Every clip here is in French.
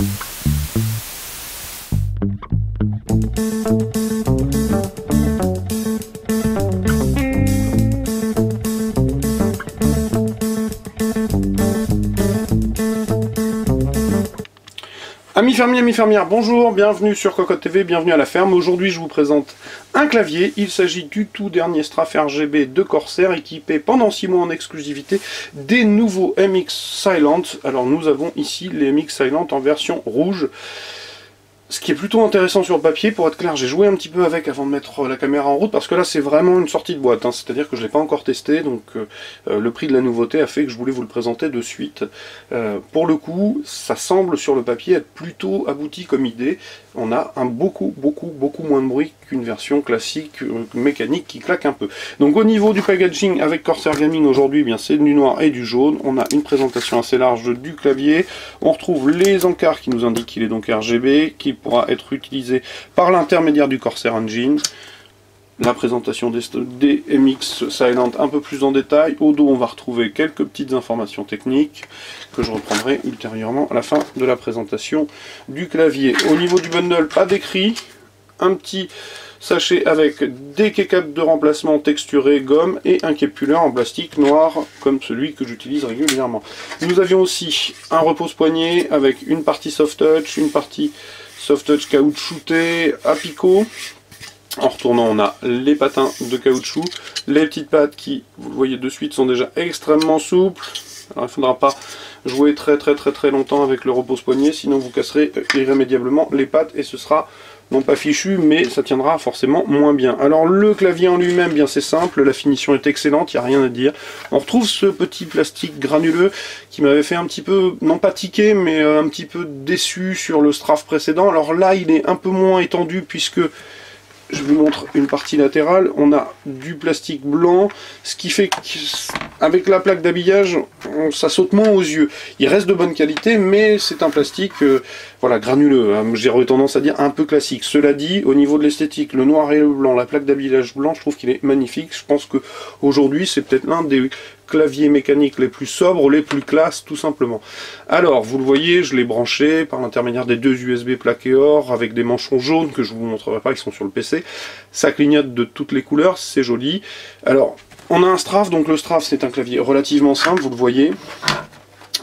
Amis fermiers, amis fermières, bonjour, bienvenue sur Cocotte TV, bienvenue à la ferme. Aujourd'hui je vous présente un clavier. Il s'agit du tout dernier Straf RGB de Corsair, équipé pendant 6 mois en exclusivité des nouveaux MX Silent. Alors nous avons ici les MX Silent en version rouge. Ce qui est plutôt intéressant sur le papier, pour être clair, j'ai joué un petit peu avec avant de mettre la caméra en route, parce que là c'est vraiment une sortie de boîte, hein. C'est-à-dire que je ne l'ai pas encore testé, donc le prix de la nouveauté a fait que je voulais vous le présenter de suite. Pour le coup, ça semble sur le papier être plutôt abouti comme idée. On a un beaucoup moins de bruit qu'une version classique mécanique qui claque un peu. Donc au niveau du packaging avec Corsair Gaming aujourd'hui, bien c'est du noir et du jaune. On a une présentation assez large du clavier. On retrouve les encarts qui nous indiquent qu'il est donc RGB, qui pourra être utilisé par l'intermédiaire du Corsair Engine. La présentation des MX Silent un peu plus en détail. Au dos, on va retrouver quelques petites informations techniques que je reprendrai ultérieurement à la fin de la présentation du clavier. Au niveau du bundle, pas d'écrit, un petit sachet avec des keycaps de remplacement texturés, gomme et un capulaire en plastique noir comme celui que j'utilise régulièrement. Nous avions aussi un repose-poignet avec une partie soft touch, une partie soft touch caoutchouté à picot. En retournant, on a les patins de caoutchouc, les petites pattes qui, vous le voyez de suite, sont déjà extrêmement souples. Alors il ne faudra pas jouer très longtemps avec le repose-poignet, sinon vous casserez irrémédiablement les pattes et ce sera non pas fichu, mais ça tiendra forcément moins bien. Alors le clavier en lui-même, bien c'est simple, la finition est excellente, il n'y a rien à dire. On retrouve ce petit plastique granuleux qui m'avait fait un petit peu, non pas tiquer, mais un petit peu déçu sur le Straf précédent. Alors là, il est un peu moins étendu puisque je vous montre une partie latérale, on a du plastique blanc, ce qui fait qu'avec la plaque d'habillage, ça saute moins aux yeux. Il reste de bonne qualité, mais c'est un plastique voilà, granuleux, hein, j'aurais tendance à dire un peu classique. Cela dit, au niveau de l'esthétique, le noir et le blanc, la plaque d'habillage blanc, je trouve qu'il est magnifique. Je pense qu'aujourd'hui, c'est peut-être l'un des claviers mécaniques les plus sobres, les plus classes, tout simplement. Alors, vous le voyez, je l'ai branché par l'intermédiaire des deux USB plaqués or, avec des manchons jaunes, que je vous montrerai pas, qui sont sur le PC. Ça clignote de toutes les couleurs, c'est joli. Alors, on a un Straf, donc le Straf, c'est un clavier relativement simple, vous le voyez.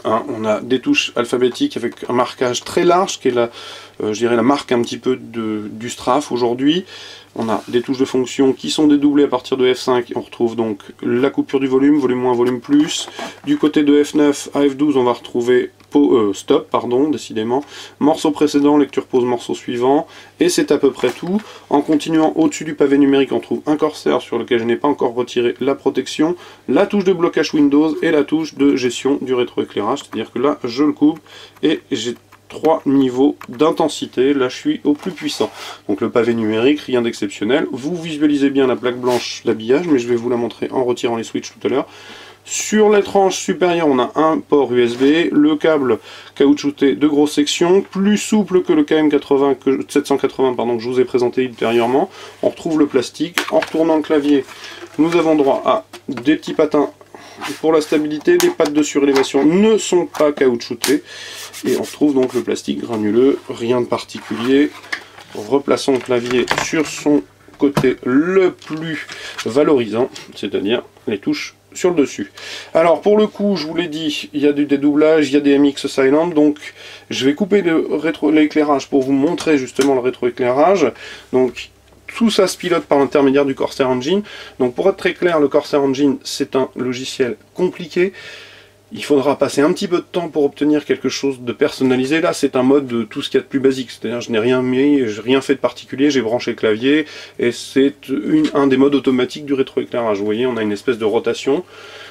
Hein, on a des touches alphabétiques avec un marquage très large, qui est je dirais la marque un petit peu du Straf aujourd'hui. On a des touches de fonction qui sont dédoublées à partir de F5. On retrouve donc la coupure du volume, volume moins, volume plus. Du côté de F9 à F12, on va retrouver stop, pardon, décidément. Morceau précédent, lecture pause, morceau suivant. Et c'est à peu près tout. En continuant au-dessus du pavé numérique, on trouve un Corsair sur lequel je n'ai pas encore retiré la protection, la touche de blocage Windows et la touche de gestion du rétroéclairage. C'est-à-dire que là, je le coupe et j'ai 3 niveaux d'intensité, là je suis au plus puissant. Donc le pavé numérique, rien d'exceptionnel. Vous visualisez bien la plaque blanche d'habillage, mais je vais vous la montrer en retirant les switches tout à l'heure. Sur les tranches supérieures, on a un port USB, le câble caoutchouté de grosse section, plus souple que le KM780 pardon, que je vous ai présenté ultérieurement. On retrouve le plastique. En retournant le clavier, nous avons droit à des petits patins pour la stabilité. Les pattes de surélévation ne sont pas caoutchoutées. Et on retrouve donc le plastique granuleux, rien de particulier. Replaçons le clavier sur son côté le plus valorisant, c'est-à-dire les touches sur le dessus. Alors pour le coup, je vous l'ai dit, il y a du dédoublage, il y a des MX Silent, donc je vais couper l'éclairage pour vous montrer justement le rétroéclairage. Donc tout ça se pilote par l'intermédiaire du Corsair Engine. Donc pour être très clair, le Corsair Engine, c'est un logiciel compliqué. Il faudra passer un petit peu de temps pour obtenir quelque chose de personnalisé. Là, c'est un mode de tout ce qu'il y a de plus basique. C'est-à-dire, je n'ai rien mis, je n'ai rien fait de particulier, j'ai branché le clavier, et c'est un des modes automatiques du rétroéclairage. Vous voyez, on a une espèce de rotation.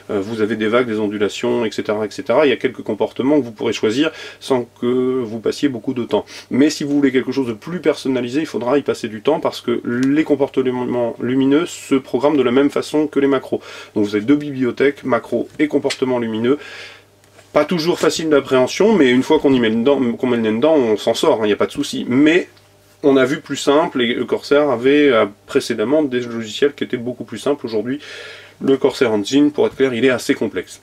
Vous avez des vagues, des ondulations, etc., etc. Il y a quelques comportements que vous pourrez choisir sans que vous passiez beaucoup de temps. Mais si vous voulez quelque chose de plus personnalisé, il faudra y passer du temps parce que les comportements lumineux se programment de la même façon que les macros. Donc vous avez deux bibliothèques, macros et comportements lumineux. Pas toujours facile d'appréhension, mais une fois qu'on met le nez dedans, on s'en sort, il n'y a pas de souci. Mais on a vu plus simple, et le Corsair avait précédemment des logiciels qui étaient beaucoup plus simples. Aujourd'hui, le Corsair Engine, pour être clair, il est assez complexe.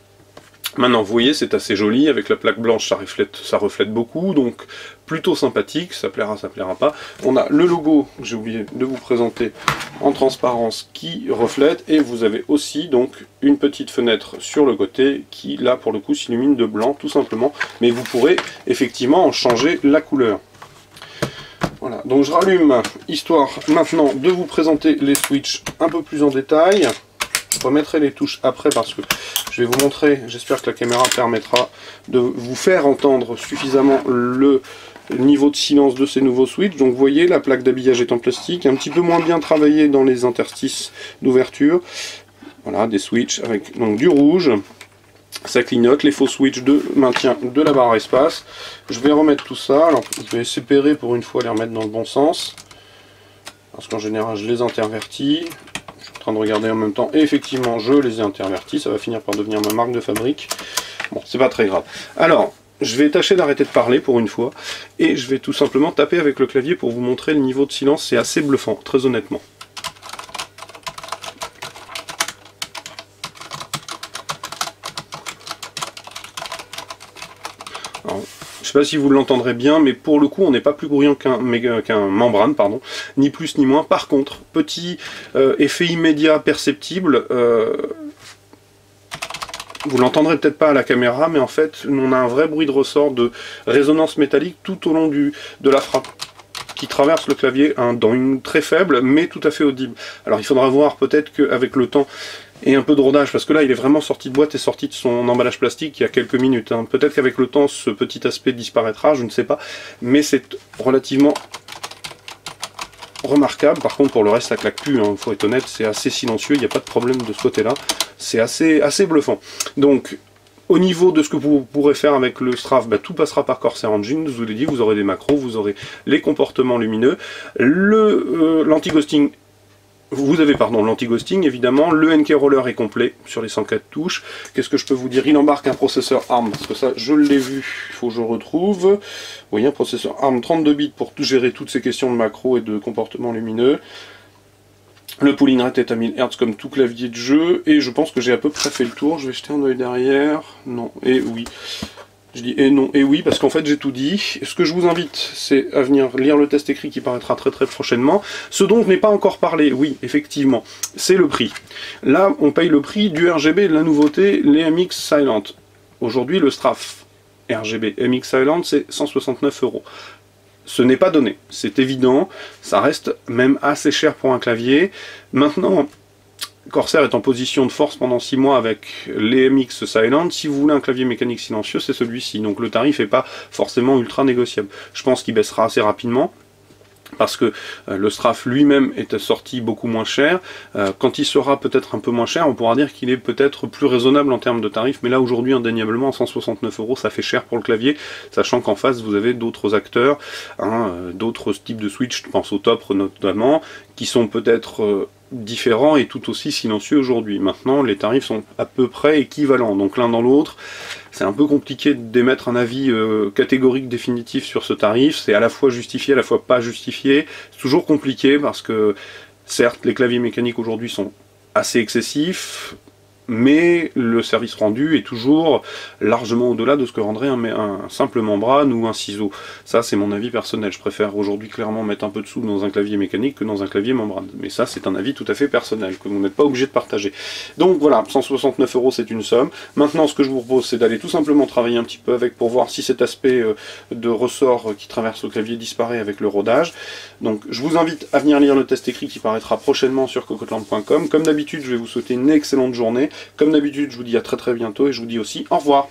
Maintenant, vous voyez, c'est assez joli, avec la plaque blanche, ça reflète beaucoup, donc plutôt sympathique, ça plaira pas. On a le logo, j'ai oublié de vous présenter, en transparence qui reflète, et vous avez aussi donc une petite fenêtre sur le côté qui, là, pour le coup, s'illumine de blanc, tout simplement, mais vous pourrez effectivement en changer la couleur. Voilà, donc je rallume, histoire maintenant de vous présenter les switches un peu plus en détail. Je remettrai les touches après parce que je vais vous montrer, j'espère que la caméra permettra de vous faire entendre suffisamment le niveau de silence de ces nouveaux switches. Donc vous voyez, la plaque d'habillage est en plastique, un petit peu moins bien travaillée dans les interstices d'ouverture. Voilà, des switches avec donc du rouge. Ça clignote, les faux switches de maintien de la barre espace. Je vais remettre tout ça, alors je vais séparer pour une fois les remettre dans le bon sens. Parce qu'en général je les intervertis. Je suis en train de regarder en même temps, et effectivement je les ai intervertis, ça va finir par devenir ma marque de fabrique. Bon, c'est pas très grave. Alors, je vais tâcher d'arrêter de parler pour une fois, et je vais tout simplement taper avec le clavier pour vous montrer le niveau de silence, c'est assez bluffant, très honnêtement. Alors, je ne sais pas si vous l'entendrez bien, mais pour le coup, on n'est pas plus bruyant qu'un membrane, pardon, ni plus ni moins. Par contre, petit effet immédiat perceptible, vous l'entendrez peut-être pas à la caméra, mais en fait, on a un vrai bruit de ressort de résonance métallique tout au long de la frappe qui traverse le clavier, hein, dans une très faible, mais tout à fait audible. Alors il faudra voir peut-être qu'avec le temps, et un peu de rodage, parce que là il est vraiment sorti de boîte et sorti de son emballage plastique il y a quelques minutes. Hein. Peut-être qu'avec le temps ce petit aspect disparaîtra, je ne sais pas, mais c'est relativement remarquable. Par contre pour le reste ça claque plus, hein, faut être honnête, c'est assez silencieux, il n'y a pas de problème de ce côté-là, c'est assez bluffant. Donc au niveau de ce que vous pourrez faire avec le Straf, bah, tout passera par Corsair Engine, je vous l'ai dit, vous aurez des macros, vous aurez les comportements lumineux, l'anti-ghosting. Vous avez l'anti-ghosting évidemment, le NK Roller est complet sur les 104 touches. Qu'est-ce que je peux vous dire? Il embarque un processeur ARM, parce que ça je l'ai vu, il faut que je retrouve. Vous voyez, un processeur ARM 32 bits pour gérer toutes ces questions de macro et de comportement lumineux. Le pooling rate est à 1000 Hz comme tout clavier de jeu, et je pense que j'ai à peu près fait le tour. Je vais jeter un oeil derrière, non, et oui. Je dis et non, et oui, parce qu'en fait j'ai tout dit. Ce que je vous invite, c'est à venir lire le test écrit qui paraîtra très prochainement. Ce dont je n'ai pas encore parlé, oui, effectivement, c'est le prix. Là, on paye le prix du RGB de la nouveauté, les MX Silent. Aujourd'hui, le Straf RGB MX Silent, c'est 169 €. Ce n'est pas donné, c'est évident, ça reste même assez cher pour un clavier. Maintenant, Corsair est en position de force pendant 6 mois avec les MX Silent. Si vous voulez un clavier mécanique silencieux, c'est celui-ci. Donc le tarif n'est pas forcément ultra négociable. Je pense qu'il baissera assez rapidement, parce que le Straf lui-même est sorti beaucoup moins cher. Quand il sera peut-être un peu moins cher, on pourra dire qu'il est peut-être plus raisonnable en termes de tarifs, mais là aujourd'hui indéniablement 169 €, ça fait cher pour le clavier, sachant qu'en face vous avez d'autres acteurs, hein, d'autres types de switch, je pense au Top notamment, qui sont peut-être différents et tout aussi silencieux aujourd'hui. Maintenant les tarifs sont à peu près équivalents, donc l'un dans l'autre. C'est un peu compliqué d'émettre un avis catégorique définitif sur ce tarif, c'est à la fois justifié, à la fois pas justifié. C'est toujours compliqué parce que certes les claviers mécaniques aujourd'hui sont assez excessifs, mais le service rendu est toujours largement au-delà de ce que rendrait un simple membrane ou un ciseau. Ça c'est mon avis personnel, je préfère aujourd'hui clairement mettre un peu de sous dans un clavier mécanique que dans un clavier membrane. Mais ça c'est un avis tout à fait personnel, que vous n'êtes pas obligé de partager. Donc voilà, 169 € c'est une somme. Maintenant ce que je vous propose c'est d'aller tout simplement travailler un petit peu avec pour voir si cet aspect de ressort qui traverse le clavier disparaît avec le rodage. Donc je vous invite à venir lire le test écrit qui paraîtra prochainement sur cocoteland.com. Comme d'habitude je vais vous souhaiter une excellente journée. Comme d'habitude, je vous dis à très bientôt et je vous dis aussi au revoir.